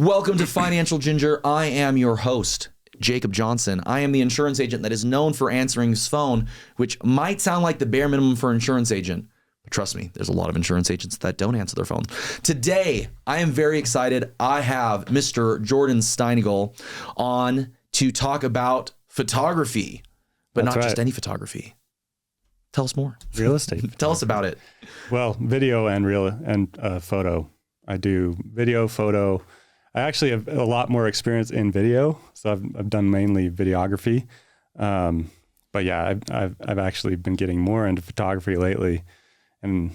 Welcome to Financial Ginger. I am your host, Jacob Johnson. I am the insurance agent that is known for answering his phone, which might sound like the bare minimum for an insurance agent. But trust me, there's a lot of insurance agents that don't answer their phone. Today, I am very excited. I have Mr. Jordan Steinagel on to talk about photography, but That's not just right. any photography. Tell us more. Real estate. Tell us about it. Well, video and photo. I do video, photo. I actually have a lot more experience in video, so I've done mainly videography. But yeah, I've actually been getting more into photography lately. And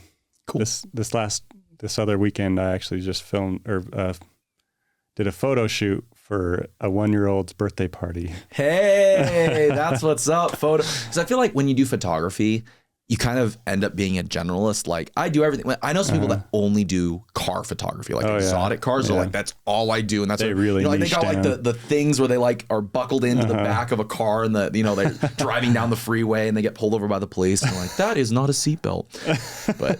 cool. This other weekend, I actually just filmed or did a photo shoot for a 1-year-old's birthday party. Hey, that's what's up, photo. Because I feel like when you do photography, you kind of end up being a generalist. Like I do everything. I know some people that only do car photography, like exotic cars. Are like, that's all I do. And that's they really like they got down. like the things where they like are buckled into the back of a car and they're driving down the freeway and they get pulled over by the police. And like, that is not a seatbelt, but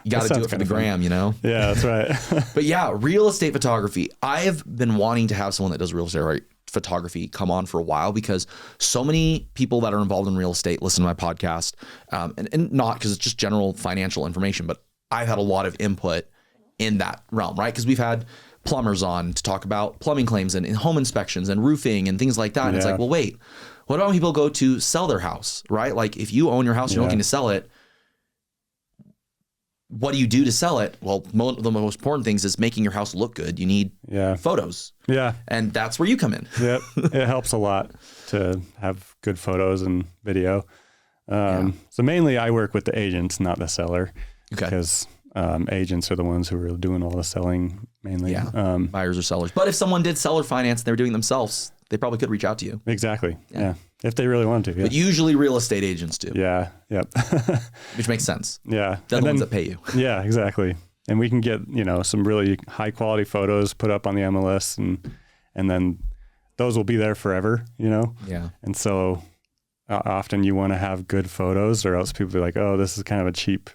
you got to do it for the gram, you know? Yeah, that's right. But yeah, real estate photography. I have been wanting to have someone that does real estate photography come on for a while because so many people that are involved in real estate listen to my podcast, and not because it's just general financial information, but I've had a lot of input in that realm, right? Because we've had plumbers on to talk about plumbing claims and home inspections and roofing and things like that. And it's like, well, wait, what about when people go to sell their house, right? Like if you own your house, you're looking to sell it. What do you do to sell it? Well, the most important things is making your house look good. You need photos. Yeah. And that's where you come in. Yep. It helps a lot to have good photos and video. So mainly I work with the agents, not the seller. Okay. Because agents are the ones who are doing all the selling mainly. Yeah. Buyers or sellers. But if someone did seller finance and they were doing it themselves, they probably could reach out to you. Exactly. Yeah. If they really want to. Yeah. But usually real estate agents do. Yeah. Yep. Which makes sense. Yeah. They're the ones that pay you. Yeah, exactly. And we can get, some really high quality photos put up on the MLS and then those will be there forever, Yeah. And so often you want to have good photos or else people be like, oh, this is kind of a cheap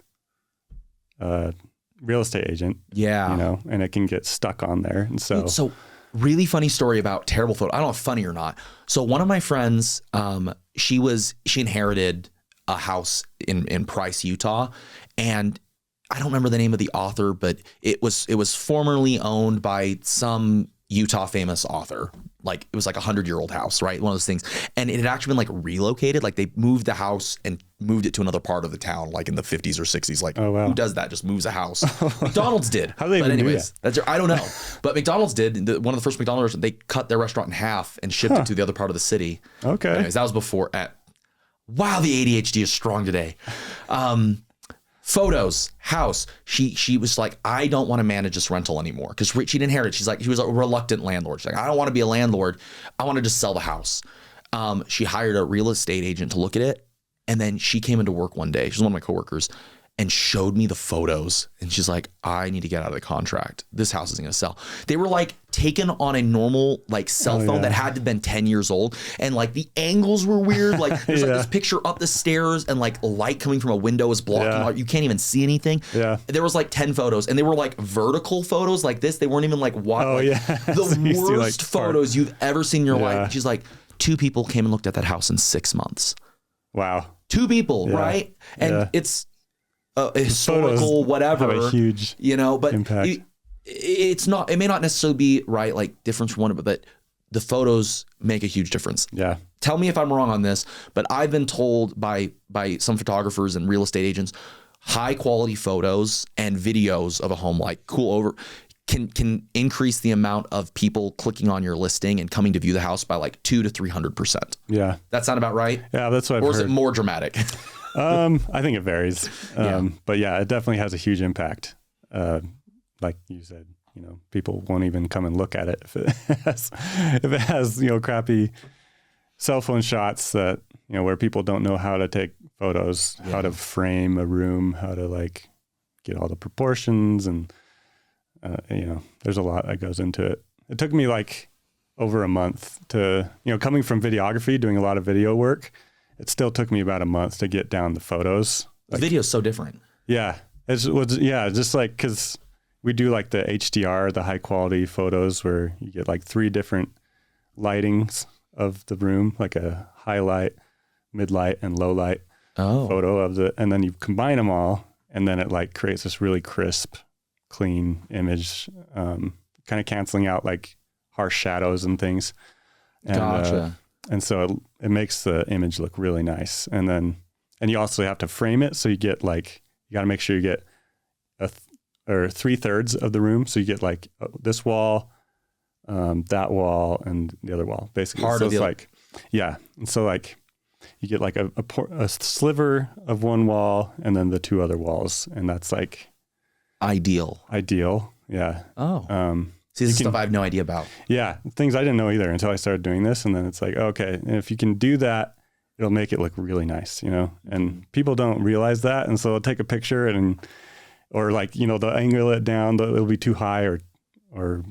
real estate agent. Yeah. And it can get stuck on there. And so really funny story about terrible photo. I don't know if funny or not. So one of my friends, she inherited a house in Price, Utah, and I don't remember the name of the author, but it was formerly owned by some Utah famous author. Like it was like 100-year-old house, right? One of those things. And it had actually been like relocated. Like they moved the house and moved it to another part of the town, like in the 50s or 60s. Like who does that? Just moves a house. McDonald's did. How do they even do that? I don't know. But McDonald's did. One of the first McDonald's, they cut their restaurant in half and shipped it to the other part of the city. Okay. Anyways, that was before wow, the ADHD is strong today. Photos, house. She was like, I don't want to manage this rental anymore because she didn't inherit. She was a reluctant landlord. She's like, I don't want to be a landlord. I want to just sell the house. She hired a real estate agent to look at it. And then she came into work one day. She's one of my coworkers and showed me the photos. And she's like, I need to get out of the contract. This house isn't going to sell. They were like taken on a normal like cell phone that had to have been 10 years old. And like the angles were weird. Like there's like this picture up the stairs and like light coming from a window is blocking. You can't even see anything. Yeah. There was like 10 photos and they were like vertical photos like this. They weren't even like what? The so worst photos you've ever seen in your life. She's like, 2 people came and looked at that house in 6 months. Wow. 2 people, right? And it's historical, whatever. Have a huge but impact. It's not. It may not necessarily be right, like difference from one, but the photos make a huge difference. Yeah. Tell me if I'm wrong on this, but I've been told by some photographers and real estate agents, high quality photos and videos of a home, like can increase the amount of people clicking on your listing and coming to view the house by like 200 to 300%. Yeah. That sound about right? Yeah, that's what I've heard. Or is it more dramatic? I think it varies. But yeah, it definitely has a huge impact. Like you said, people won't even come and look at it if it has crappy cell phone shots that, where people don't know how to take photos, how to frame a room, how to like get all the proportions and there's a lot that goes into it. It took me like over a month to, coming from videography, doing a lot of video work, it still took me about a month to get down the photos. The video's so different. Yeah. Just like, cause we do like the HDR, the high quality photos where you get like 3 different lightings of the room, like a highlight, mid light, and low light photo of and then you combine them all, and then it like creates this really crisp, clean image, kind of canceling out like harsh shadows and things. And, Gotcha. And so it makes the image look really nice. And you also have to frame it. So you get like, you got to make sure you get or 3/3 of the room. So you get like this wall, that wall, and the other wall, basically. So it's like, yeah. And so like you get like a sliver of one wall and then the 2 other walls. And that's like ideal. Yeah. Oh, see, this is stuff I have no idea about. Yeah. Things I didn't know either until I started doing this. And then it's like, okay, and if you can do that, it'll make it look really nice, you know, and people don't realize that. And so they'll take a picture or like, you know, they'll angle it down, it'll be too high or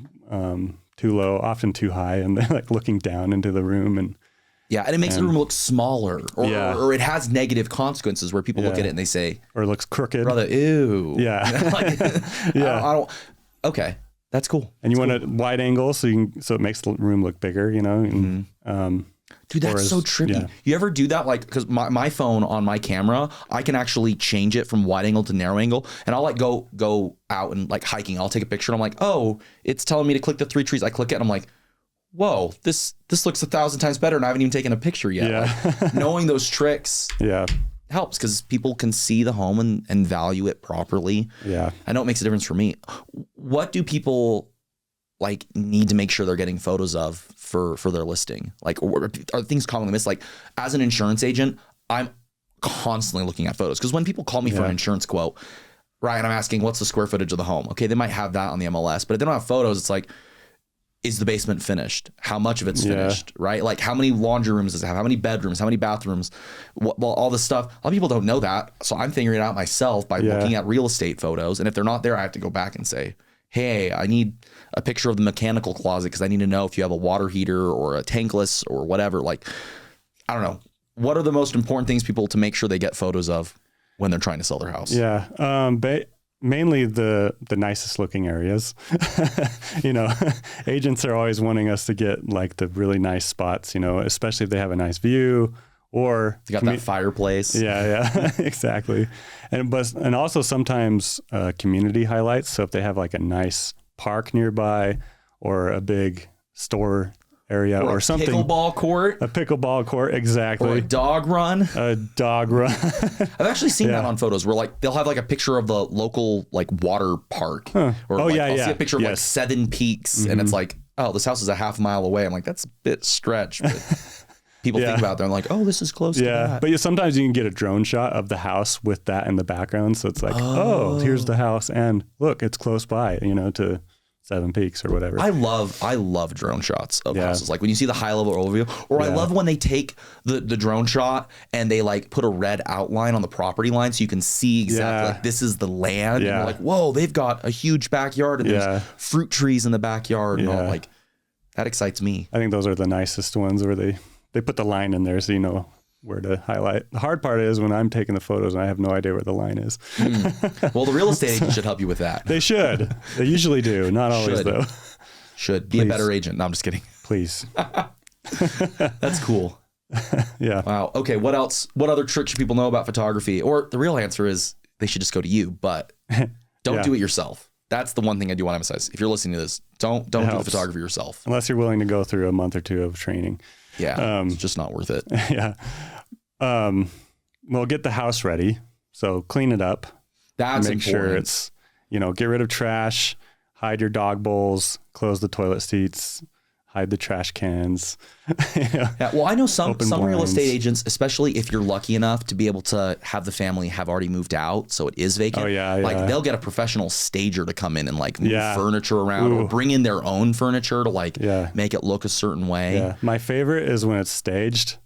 too low, often too high. And they're like looking down into the room and it makes the room look smaller or it has negative consequences where people look at it and they say, or it looks crooked. Brother, ew. Yeah. I don't, okay. That's cool. And you want a wide angle so it makes the room look bigger, you know? And, dude, that's so trippy. Yeah. You ever do that? Like, because my phone on my camera, I can actually change it from wide angle to narrow angle. And I'll like go out and like hiking. I'll take a picture and I'm like, oh, it's telling me to click the 3 trees. I click it and I'm like, whoa, this looks 1,000 times better and I haven't even taken a picture yet. Yeah. Like, knowing those tricks helps because people can see the home and value it properly. Yeah. I know it makes a difference for me. What do people like need to make sure they're getting photos of for their listing? Like, are things commonly missed? Like, as an insurance agent, I'm constantly looking at photos because when people call me for an insurance quote, right, and I'm asking what's the square footage of the home? Okay, they might have that on the MLS, but if they don't have photos, it's like, is the basement finished? How much of it's finished, right? Like, how many laundry rooms does it have? How many bedrooms? How many bathrooms? Well, all this stuff. A lot of people don't know that, so I'm figuring it out myself by looking at real estate photos. And if they're not there, I have to go back and say, hey, I need a picture of the mechanical closet because I need to know if you have a water heater or a tankless or whatever. Like, I don't know. What are the most important things people to make sure they get photos of when they're trying to sell their house? Yeah. Mainly the nicest looking areas. You know, agents are always wanting us to get like the really nice spots, you know, especially if they have a nice view or you got that fireplace. Yeah, exactly. And also sometimes community highlights. So if they have like a nice park nearby or a big store area or something. Pickleball court. A pickleball court, exactly. Or a dog run. I've actually seen that on photos where like they'll have like a picture of the local like water park. Huh. Or I'll see a picture of like 7 peaks and it's like, oh, this house is a half mile away. I'm like, that's a bit stretched. But people think about that. I'm like, oh, this is close to that. But sometimes you can get a drone shot of the house with that in the background. So it's like, oh, here's the house. And look, it's close by, you know, to 7 peaks or whatever. I love drone shots of houses. Like when you see the high level overview, or I love when they take the drone shot and they like put a red outline on the property line so you can see exactly like this is the land. And you're like, whoa, they've got a huge backyard and there's fruit trees in the backyard and all, like that excites me. I think those are the nicest ones where they put the line in there so you know where to highlight. The hard part is when I'm taking the photos and I have no idea where the line is. Well, the real estate agent should help you with that. They should. They usually do. Not always though. Should be a better agent. No, I'm just kidding. Please. That's cool. Yeah. Wow. Okay. What else? What other tricks should people know about photography? Or the real answer is they should just go to you, but don't do it yourself. That's the one thing I do want to emphasize. If you're listening to this, don't do the photography yourself. Unless you're willing to go through a month or 2 of training. Yeah, it's just not worth it. Yeah. Well, get the house ready. So clean it up. That's Make important. sure it's, you know, get rid of trash, hide your dog bowls, close the toilet seats, hide the trash cans. Yeah. Well, I know some blinds. real estate agents, especially if you're lucky enough to be able to have the family have already moved out, so it is vacant. Oh yeah. Like they'll get a professional stager to come in and like move furniture around or bring in their own furniture to like make it look a certain way. Yeah. My favorite is when it's staged.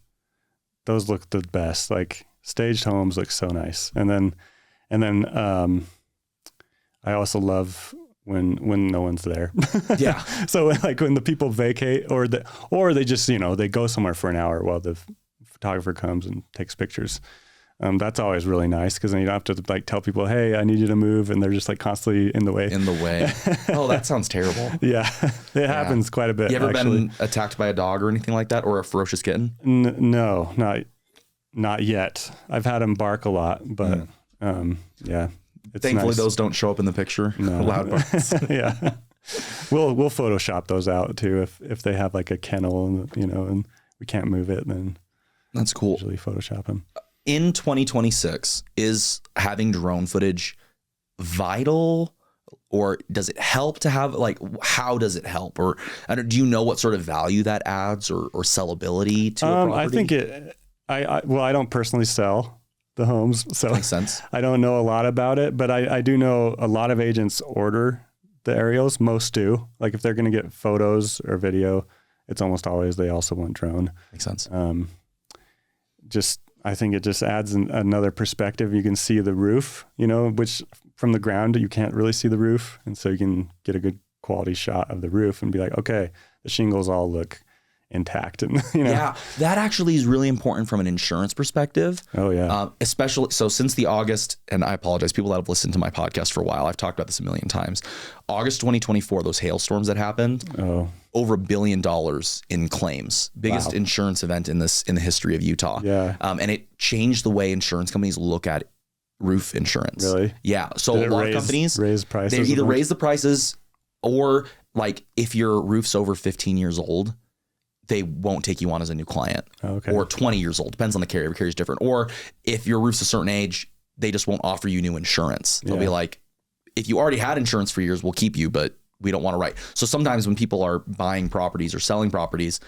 Those look the best. Like staged homes look so nice. And then I also love when no one's there. Yeah. So like when the people vacate or they just, you know, they go somewhere for an hour while the photographer comes and takes pictures. That's always really nice because then you don't have to like tell people, hey, I need you to move. And they're just like constantly in the way. Oh, that sounds terrible. Yeah. It happens quite a bit. You ever been attacked by a dog or anything like that, or a ferocious kitten? No, not yet. I've had them bark a lot, but yeah. Thankfully, nice. those don't show up in the picture. No. Loud barks. Yeah. We'll Photoshop those out too. If they have like a kennel and, and we can't move it, then that's cool. Usually Photoshop them. In 2026, is having drone footage vital, or does it help to have, like, how does it help? Or do you know what sort of value that adds or sellability to a property? I think I don't personally sell the homes, so makes sense. I don't know a lot about it, but I do know a lot of agents order the aerials. Most do. Like if they're going to get photos or video, it's almost always they also want drone. Makes sense. I think it just adds another perspective. You can see the roof, which from the ground, you can't really see the roof. And so you can get a good quality shot of the roof and be like, okay, the shingles all look intact. And, Yeah, that actually is really important from an insurance perspective. Oh, yeah. Especially, so since the August, and I apologize, people that have listened to my podcast for a while, I've talked about this a million times. August 2024, those hailstorms that happened, over $1 billion in claims. Biggest insurance event in the history of Utah. Yeah. And it changed the way insurance companies look at roof insurance. Really? Yeah. So a lot of companies raise prices. They either raise the prices, or like if your roof's over 15 years old, they won't take you on as a new client. Okay. Or 20 years old. Depends on the carrier. Every carrier is different. Or if your roof's a certain age, they just won't offer you new insurance. They'll be like, if you already had insurance for years, we'll keep you, but we don't want to write. So sometimes when people are buying properties or selling properties,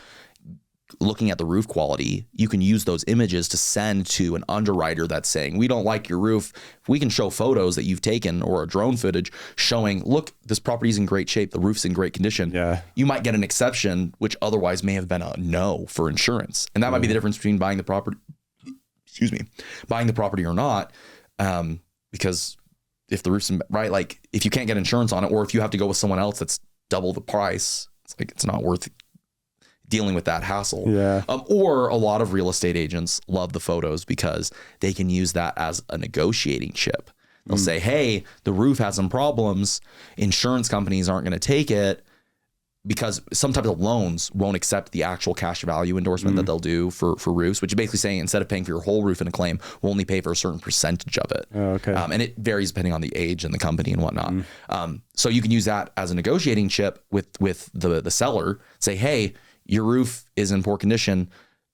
looking at the roof quality, you can use those images to send to an underwriter that's saying, we don't like your roof. If we can show photos that you've taken or a drone footage showing, look, this property's in great shape, the roof's in great condition. Yeah. You might get an exception, which otherwise may have been a no for insurance. And that might be the difference between buying the property or not. Because if the roof's right, like if you can't get insurance on it, or if you have to go with someone else that's double the price, it's like, it's not worth dealing with that hassle. Yeah. Or a lot of real estate agents love the photos because they can use that as a negotiating chip. They'll say, hey, the roof has some problems. Insurance companies aren't going to take it because some types of loans won't accept the actual cash value endorsement that they'll do for roofs, which is basically saying instead of paying for your whole roof in a claim, we'll only pay for a certain percentage of it. Oh, okay. And it varies depending on the age and the company and whatnot. So you can use that as a negotiating chip with the seller. Say, hey, your roof is in poor condition.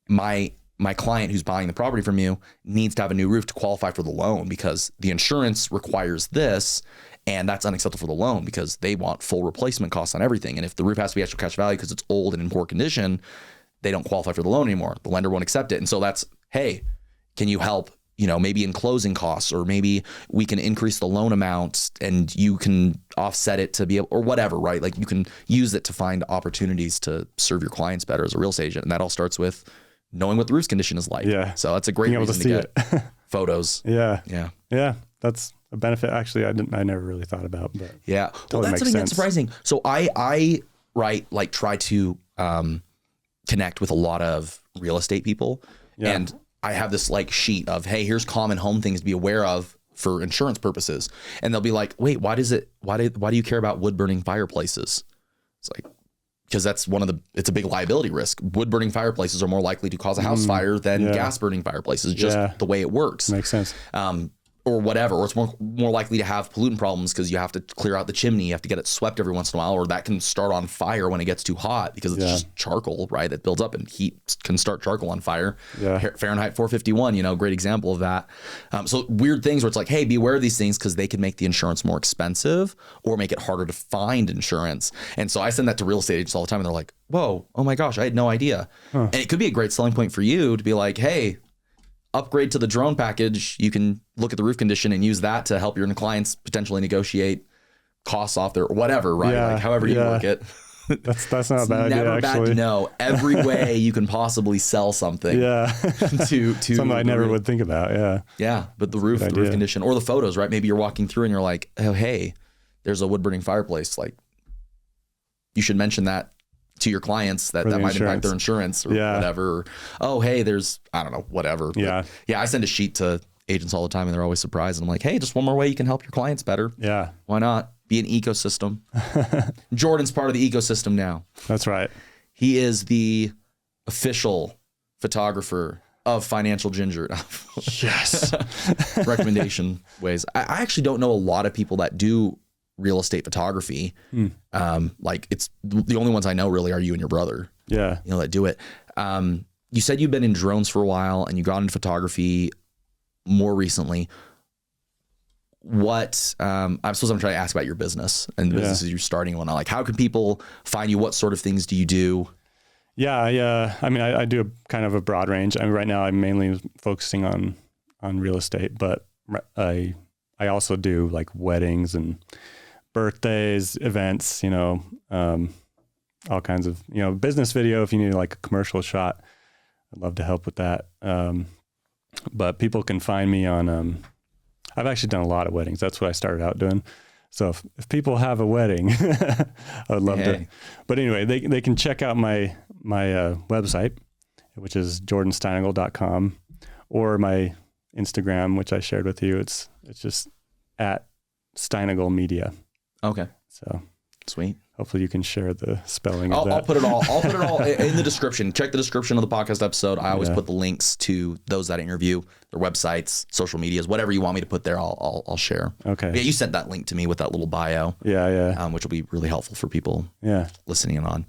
My client who's buying the property from you needs to have a new roof to qualify for the loan because the insurance requires this, and that's unacceptable for the loan because they want full replacement costs on everything. And if the roof has to be actual cash value because it's old and in poor condition, they don't qualify for the loan anymore. The lender won't accept it. And so that's, hey, can you help, maybe in closing costs, or maybe we can increase the loan amount and you can offset it to be able, or whatever, right? Like you can use it to find opportunities to serve your clients better as a real estate agent. And that all starts with knowing what the roof's condition is like. Yeah. So that's a great reason to get photos. Yeah. Yeah. Yeah. That's a benefit. Actually, I never really thought about, but yeah. Totally Well, that's something that's surprising. So I try to connect with a lot of real estate people, and I have this like sheet of, hey, here's common home things to be aware of for insurance purposes. And they'll be like, wait, why do you care about wood burning fireplaces? It's like, because that's it's a big liability risk. Wood burning fireplaces are more likely to cause a house fire than gas burning fireplaces, just the way it works. Makes sense. Or whatever, or it's more likely to have pollutant problems because you have to clear out the chimney, you have to get it swept every once in a while, or that can start on fire when it gets too hot because it's just charcoal, right? That builds up, and heat can start charcoal on fire. Yeah. Fahrenheit 451, great example of that. So weird things where it's like, hey, be aware of these things because they can make the insurance more expensive or make it harder to find insurance. And so I send that to real estate agents all the time, and they're like, whoa, oh my gosh, I had no idea. And it could be a great selling point for you to be like, hey, upgrade to the drone package. You can look at the roof condition and use that to help your clients potentially negotiate costs off their whatever, right? Yeah, like however you work it. That's not bad. Never bad actually. to know every way you can possibly sell something. to something I never would think about. Yeah. Yeah. But the roof condition, or the photos, right? Maybe you're walking through and you're like, oh, hey, there's a wood burning fireplace. Like, you should mention that to your clients that the might impact their insurance or whatever. Or, oh, hey, there's, I don't know, whatever. Yeah. But I send a sheet to agents all the time and they're always surprised. And I'm like, hey, just one more way you can help your clients better. Yeah. Why not? Be an ecosystem. Jordan's part of the ecosystem now. That's right. He is the official photographer of Financial Ginger. Yes. Recommendation ways. I actually don't know a lot of people that do real estate photography. Like it's the only ones I know really are you and your brother. Yeah. You know, that do it. You said you've been in drones for a while and you got into photography more recently. What, I suppose I'm trying to ask about your business and the businesses you're starting and whatnot. Like, how can people find you? What sort of things do you do? Yeah. I mean, I do a kind of a broad range. I mean, right now I'm mainly focusing on real estate, but I also do like weddings and birthdays, events, you know, all kinds of, you know, business video. If you need like a commercial shot, I'd love to help with that. But people can find me on, I've actually done a lot of weddings. That's what I started out doing. So if people have a wedding, I would love to. But anyway, they can check out my website, which is jordansteinagel.com, or my Instagram, which I shared with you. It's just at Steinagel Media. Okay. So sweet. Hopefully you can share the spelling of that. I'll put it all in the description. Check the description of the podcast episode. I always put the links to those that I interview, their websites, social medias, whatever you want me to put there, I'll share. Okay. Yeah, you sent that link to me with that little bio. Yeah. Which will be really helpful for people listening in on.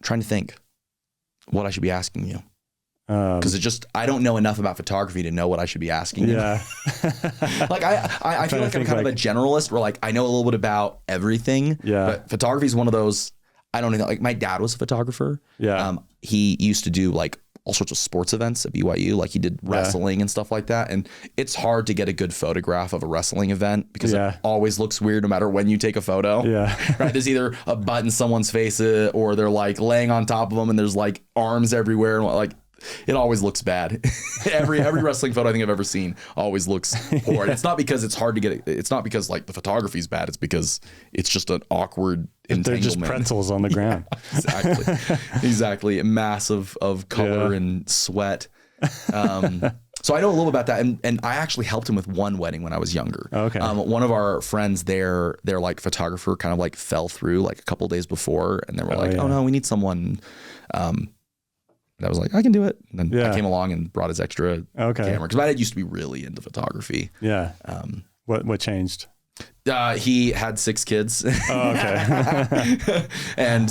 Trying to think what I should be asking you. Because I don't know enough about photography to know what I should be asking you. Yeah. Like I feel like I'm kind of a generalist where like I know a little bit about everything. Yeah. But photography is one of those, I don't know, like my dad was a photographer. Yeah. He used to do like all sorts of sports events at BYU. Like he did wrestling and stuff like that. And it's hard to get a good photograph of a wrestling event because it always looks weird no matter when you take a photo. Yeah. Right. There's either a butt in someone's face or they're like laying on top of them and there's like arms everywhere and like, it always looks bad. every wrestling photo I think I've ever seen always looks poor. And it's not because it's hard to get. It's not because like the photography's bad. It's because it's just an awkward entanglement. They're just pretzels on the ground. Exactly. A mass of color and sweat. So I know a little about that, and I actually helped him with one wedding when I was younger. Okay. One of our friends, their like photographer, kind of like fell through like a couple days before, and they were oh no, we need someone. I was like, I can do it. And then I came along and brought his extra camera because my dad used to be really into photography. Yeah. What changed? He had 6 kids. Oh, okay. And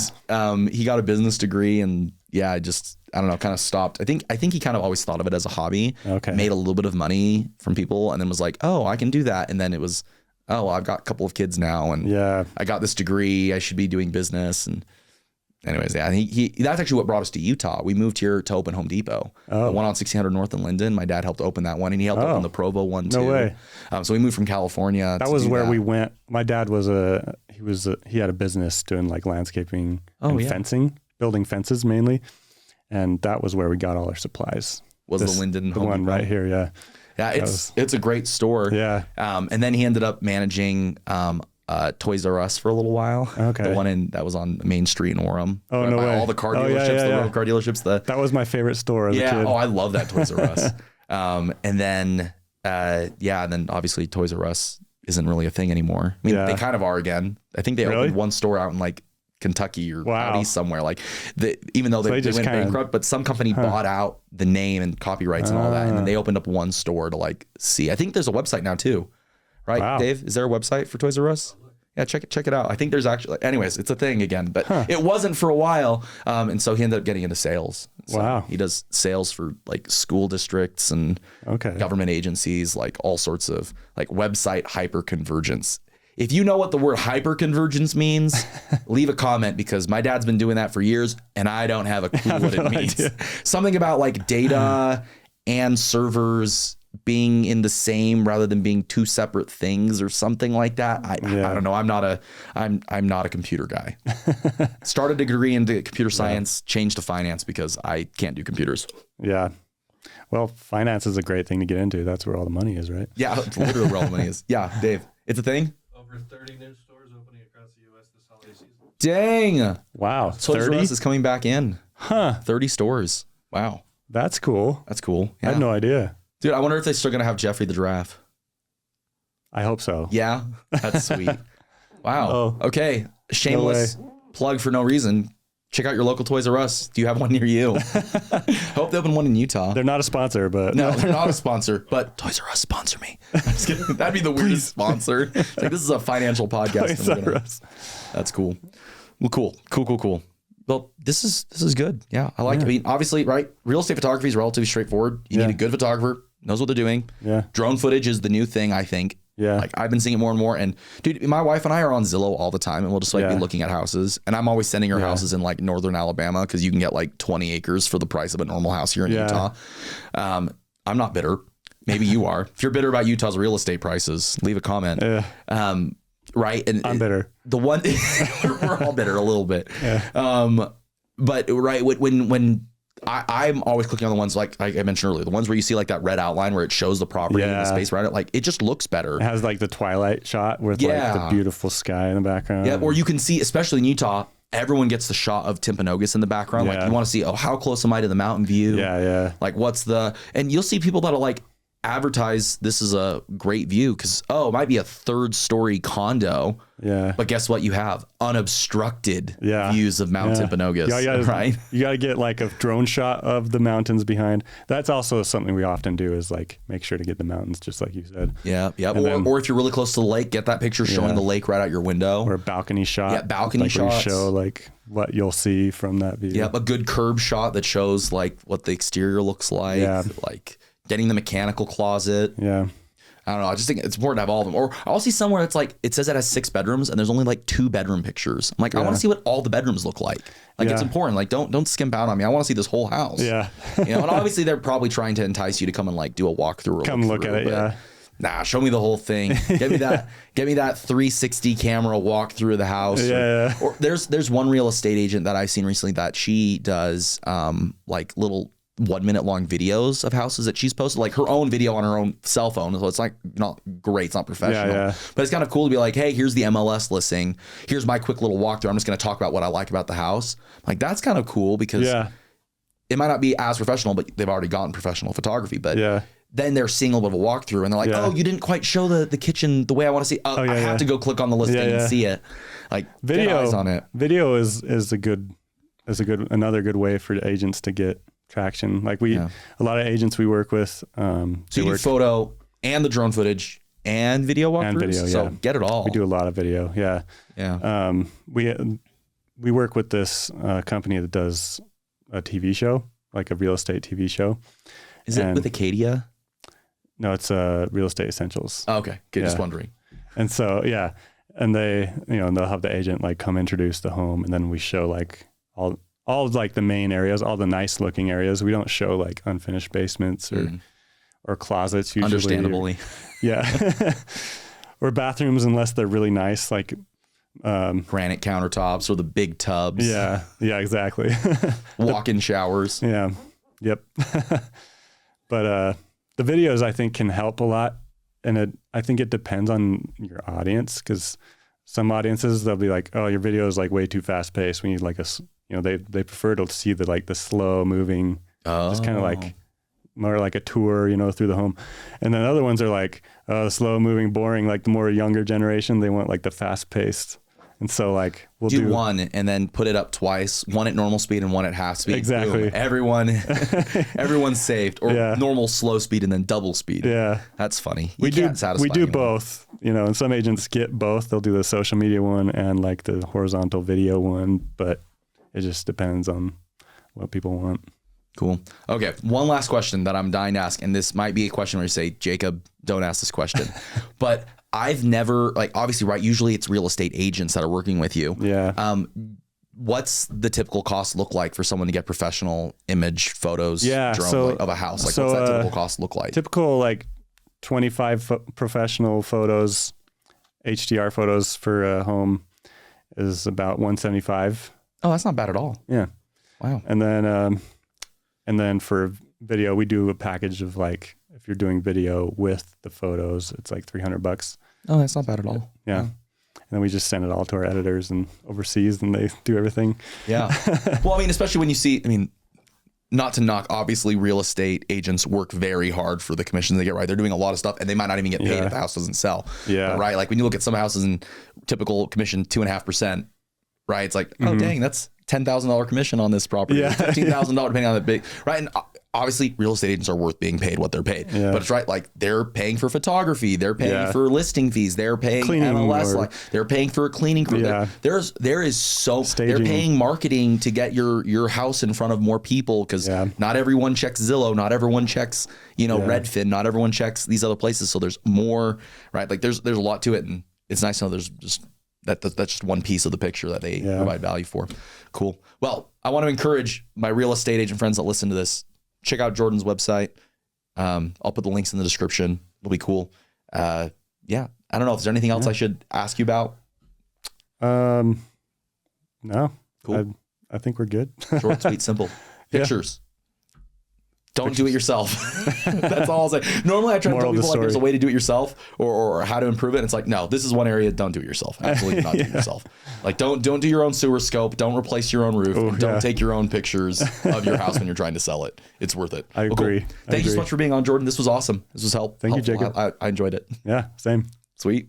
he got a business degree, and I don't know, kind of stopped. I think he kind of always thought of it as a hobby. Okay. Made a little bit of money from people, and then was like, oh, I can do that. And then it was, oh, I've got a couple of kids now, and I got this degree. I should be doing business. And anyways, that's actually what brought us to Utah. We moved here to open Home Depot. The one on 1600 North in Linden. My dad helped open that one, and he helped open the Provo one too. No way. So we moved from California. That was where we went. My dad he had a business doing like landscaping and fencing, building fences mainly, and that was where we got all our supplies. The Linden Home one Depot right here? Yeah. Yeah, it's a great store. Yeah. And then he ended up managing Toys R Us for a little while. Okay. The one that was on Main Street in Orem. Oh, no way. All the car dealerships, the road car dealerships. That was my favorite store as a kid. Oh, I love that Toys R Us. And then obviously Toys R Us isn't really a thing anymore. I mean, they kind of are again. I think they opened one store out in like Kentucky or out east somewhere. Like even though they went bankrupt, but some company bought out the name and copyrights and all that. And then they opened up one store to like see. I think there's a website now too. Right, Dave? Is there a website for Toys R Us? Yeah, check it out. I think there's actually, anyways, it's a thing again, but it wasn't for a while. And so he ended up getting into sales. So he does sales for like school districts and government agencies, like all sorts of like website hyperconvergence. If you know what the word hyperconvergence means, leave a comment because my dad's been doing that for years and I don't have a clue what it means. Idea. Something about like data and servers being in the same rather than being two separate things or something like that. I don't know. I'm not a computer guy. Started a degree into computer science, changed to finance because I can't do computers. Yeah. Well, finance is a great thing to get into. That's where all the money is, right? Yeah, it's literally where all the money is. Yeah, Dave, it's a thing. Over 30 new stores opening across the U.S. this holiday season. Dang. Wow. Toys R Us is coming back in. Huh. 30 stores. Wow. That's cool. That's cool. I had no idea. Dude, I wonder if they're still going to have Jeffrey the giraffe. I hope so. Yeah. That's sweet. Wow. Oh. Okay. Shameless plug for no reason. Check out your local Toys R Us. Do you have one near you? Hope they open one in Utah. They're not a sponsor, but no, they're not a sponsor. But Toys R Us sponsor me. I'm just kidding. That'd be the weirdest sponsor. It's like, this is a financial podcast. Toys R Us. That's cool. Well, cool. Well, this is good. Yeah, I like it. I mean, obviously, right? Real estate photography is relatively straightforward. You need a good photographer, knows what they're doing. Yeah. Drone footage is the new thing, I think. Yeah. Like I've been seeing it more and more. And dude, my wife and I are on Zillow all the time, and we'll just like be looking at houses. And I'm always sending her houses in like northern Alabama because you can get like 20 acres for the price of a normal house here in Utah. I'm not bitter. Maybe you are. If you're bitter about Utah's real estate prices, leave a comment. Yeah. Right. And I'm bitter. The one we're all bitter a little bit. Yeah. But right when I'm always clicking on the ones like I mentioned earlier, the ones where you see like that red outline where it shows the property and the space around it, like it just looks better. It has like the twilight shot with like the beautiful sky in the background. Yeah, or you can see, especially in Utah, everyone gets the shot of Timpanogos in the background. Like you want to see, how close am I to the mountain view? Yeah. Like and you'll see people that'll like advertise this is a great view because it might be a 3rd-story condo. Yeah. But guess what? You have unobstructed views of Mount Timpanogos, right? You got to get like a drone shot of the mountains behind. That's also something we often do is like make sure to get the mountains, just like you said. Yeah. Or if you're really close to the lake, get that picture showing the lake right out your window. Or a balcony shot. Yeah, balcony shots. Show like what you'll see from that view. Yeah, a good curb shot that shows like what the exterior looks like. Yeah. Like getting the mechanical closet. Yeah. I don't know. I just think it's important to have all of them. Or I'll see somewhere it's like, it says it has 6 bedrooms and there's only like 2 bedroom pictures. I'm like, I want to see what all the bedrooms look like. Like it's important. Like don't skimp out on me. I want to see this whole house. Yeah. And obviously they're probably trying to entice you to come and like do a walkthrough. Come look at it. Yeah. Nah, show me the whole thing. Get me that 360 camera walk through the house. Yeah. Or there's one real estate agent that I've seen recently that she does like little 1-minute long videos of houses that she's posted, like her own video on her own cell phone. So it's like not great, it's not professional, but it's kind of cool to be like, hey, here's the MLS listing. Here's my quick little walkthrough. I'm just going to talk about what I like about the house. Like that's kind of cool because it might not be as professional, but they've already gotten professional photography. But then they're seeing a little bit of a walkthrough and they're like, oh, you didn't quite show the kitchen the way I want to see. I have to go click on the listing and see it. Like video, get eyes on it. Video is another good way for agents to get traction. Like a lot of agents we work with. So you do photo and the drone footage and video walkthroughs. And video, so get it all. We do a lot of video. Yeah. Yeah. We work with this company that does a TV show, like a real estate TV show. Is it with Acadia? No, it's Real Estate Essentials. Oh, okay. Good. Just wondering. And so, and they, they'll have the agent like come introduce the home, and then we show like all like the main areas, all the nice looking areas. We don't show like unfinished basements or closets usually. Understandably. Or bathrooms unless they're really nice, like granite countertops or the big tubs. Yeah, exactly. Walk-in showers. Yeah. Yep. But the videos I think can help a lot. And I think it depends on your audience, because some audiences, they'll be like, oh, your video is like way too fast paced. We need like they prefer to see the slow moving, just kind of like more like a tour, through the home. And then other ones are like, the slow moving, boring, like the more younger generation, they want like the fast paced. And so like we'll do one and then put it up twice, one at normal speed and one at half speed. Exactly. Boom. Everyone's saved. Or normal slow speed and then double speed. Yeah. That's funny. We do both, and some agents get both. They'll do the social media one and like the horizontal video one, but it just depends on what people want. Cool. Okay. One last question that I'm dying to ask. And this might be a question where you say, Jacob, don't ask this question, but I've never, like, obviously, right, usually it's real estate agents that are working with you. Yeah. What's the typical cost look like for someone to get professional image photos of a house? Like, what's that typical cost look like? Typical, like, 25 professional photos, HDR photos for a home is about $175. Oh, that's not bad at all. Yeah. Wow. And then for video, we do a package of like, if you're doing video with the photos, it's like $300. Oh, that's not bad at all. Yeah. then we just send it all to our editors and overseas, and they do everything. Yeah. Well, I mean, especially when you see, I mean, not to knock, obviously real estate agents work very hard for the commissions they get, right? They're doing a lot of stuff and they might not even get paid if the house doesn't sell. Yeah. Right. Like when you look at some houses and typical commission 2.5%, right? It's like, oh dang, that's $10,000 commission on this property. Yeah. $15,000 depending on the big, right? And obviously real estate agents are worth being paid what they're paid, but it's right. Like they're paying for photography, they're paying for listing fees, they're paying cleaning MLS, like they're paying for a cleaning crew. Yeah. There is so Staging. they're paying marketing to get your house in front of more people, because not everyone checks Zillow, not everyone checks, Redfin, not everyone checks these other places. So there's more, right? Like there's a lot to it, and it's nice to know there's just that's just one piece of the picture that they provide value for. Cool. Well, I want to encourage my real estate agent friends that listen to this, check out Jordan's website. I'll put the links in the description. It'll be cool. I don't know if there's anything else I should ask you about. No. Cool. I think we're good. Short, sweet, simple. Pictures. Don't do it yourself. That's all I'll say. Normally I try to tell people like there's a way to do it yourself or how to improve it. And it's like, no, this is one area. Don't do it yourself. Absolutely not do it yourself. Like don't do your own sewer scope. Don't replace your own roof. And don't take your own pictures of your house when you're trying to sell it. It's worth it. I agree. Cool. Thank you so much for being on, Jordan. This was awesome. This was helpful. Thank you, Jacob. I enjoyed it. Yeah, same. Sweet.